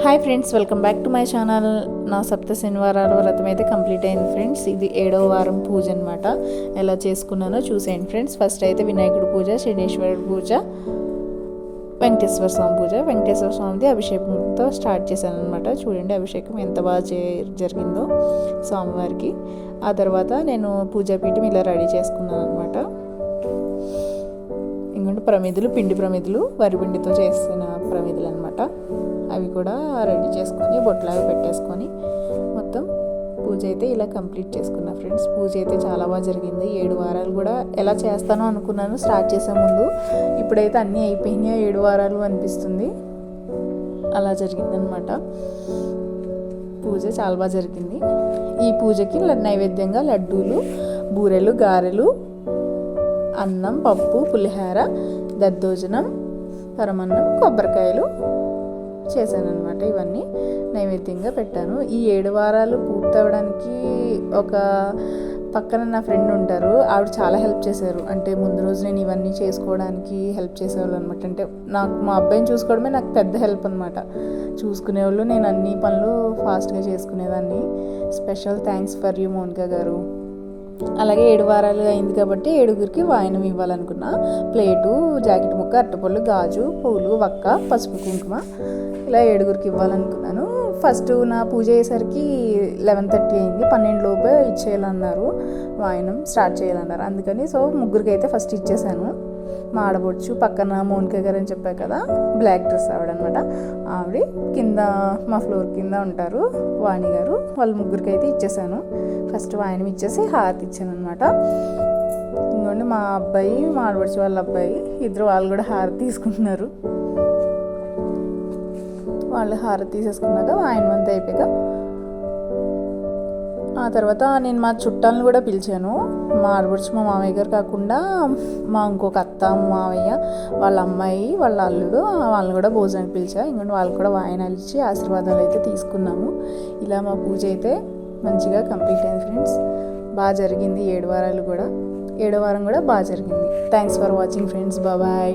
Hi friends, welcome back to my channel. నా సప్త శనివారాల వ్రతం అయితే కంప్లీట్ అయింది ఫ్రెండ్స్. ఇది 7వ వారం పూజ అనమాట. ఎలా చేసుకున్నానో చూసేయండి ఫ్రెండ్స్. ఫస్ట్ అయితే వినాయకుడి పూజ, శనీశ్వరుడి పూజ, వెంకటేశ్వర స్వామి పూజ. వెంకటేశ్వర స్వామిది అభిషేకంతో స్టార్ట్ చేశాను అనమాట. చూడండి అభిషేకం ఎంత బాగా జరిగిందో స్వామివారికి. ఆ తర్వాత నేను పూజాపీఠం ఇలా రెడీ చేసుకున్నాను అనమాట. ఇంకొంటే ప్రమిదులు, పిండి ప్రమిదులు, వరిపిండితో చేసిన ప్రమిదులు అనమాట. అవి కూడా రెడీ చేసుకొని బొట్లాగా పెట్టేసుకొని మొత్తం పూజ అయితే ఇలా కంప్లీట్ చేసుకున్నా ఫ్రెండ్స్. పూజ అయితే చాలా బాగా జరిగింది. 7 వారాలు కూడా ఎలా చేస్తానో అనుకున్నాను స్టార్ట్ చేసే ముందు. ఇప్పుడైతే అన్నీ అయిపోయినాయి, 7 వారాలు అనిపిస్తుంది. అలా జరిగిందనమాట. పూజ చాలా బాగా జరిగింది. ఈ పూజకి నైవేద్యంగా లడ్డూలు, బూరెలు, గారెలు, అన్నం, పప్పు, పులిహార, దద్దోజనం, పరమన్నం, కొబ్బరికాయలు చేశాను అనమాట. ఇవన్నీ నైవేద్యంగా పెట్టాను. ఈ 7 వారాలు పూర్తవడానికి ఒక పక్కన నా ఫ్రెండ్ ఉంటారు, ఆవిడ చాలా హెల్ప్ చేశారు. అంటే ముందు రోజు నేను ఇవన్నీ చేసుకోవడానికి హెల్ప్ చేసేవాళ్ళు అనమాట. అంటే నాకు మా అబ్బాయిని చూసుకోవడమే నాకు పెద్ద హెల్ప్ అనమాట. చూసుకునేవాళ్ళు, నేను అన్ని పనులు ఫాస్ట్గా చేసుకునేదాన్ని. Special thanks for you Monika గారు. అలాగే 7 వారాలు అయింది కాబట్టి 7గురికి వాయనం ఇవ్వాలనుకున్నా. ప్లేటు, జాకెట్ ముక్క, అట్టపళ్ళు, గాజు, పూలు, వక్క, పసుపు, కుంకుమ ఇలా 7గురికి ఇవ్వాలనుకున్నాను. ఫస్ట్ నా పూజ అయ్యేసరికి 11:30 అయింది. 12 లోపే ఇచ్చేయాలన్నారు, వాయనం స్టార్ట్ చేయాలన్నారు. అందుకని ముగ్గురికి అయితే ఫస్ట్ ఇచ్చేసాను. మా ఆడబొచ్చు పక్కన మోనికా గారు అని చెప్పాను కదా, బ్లాక్ డ్రెస్ ఆవిడనమాట. ఆవిడ కింద మా ఫ్లోర్ కింద ఉంటారు, వాణి గారు. వాళ్ళు ముగ్గురికి అయితే ఇచ్చేసాను. ఫస్ట్ వాయనం ఇచ్చేసి హారతి ఇచ్చాను అనమాట. ఇంకోండి మా అబ్బాయి, మా ఆడబొచ్చు వాళ్ళ అబ్బాయి ఇద్దరు, వాళ్ళు కూడా హారతి తీసుకుంటున్నారు. వాళ్ళు హారతి తీసేసుకున్నాక వాయనం అంతా అయిపోయాక ఆ తర్వాత నేను మా చుట్టాలను కూడా పిలిచాను. మా ఆడపడుచు, మా మామయ్య గారు కాకుండా మా ఇంకొక అత్త, మామయ్య, వాళ్ళ అమ్మాయి, వాళ్ళ అల్లుడు, వాళ్ళని కూడా భోజనానికి పిలిచా. ఇంకొంటే వాళ్ళు కూడా వాయనాలు ఇచ్చి ఆశీర్వాదాలు అయితే తీసుకున్నాము. ఇలా మా పూజ అయితే మంచిగా కంప్లీట్ అయింది ఫ్రెండ్స్. బాగా జరిగింది 7 వారాలు కూడా. 7వ వారం కూడా బాగా జరిగింది. Thanks for watching friends. Bye.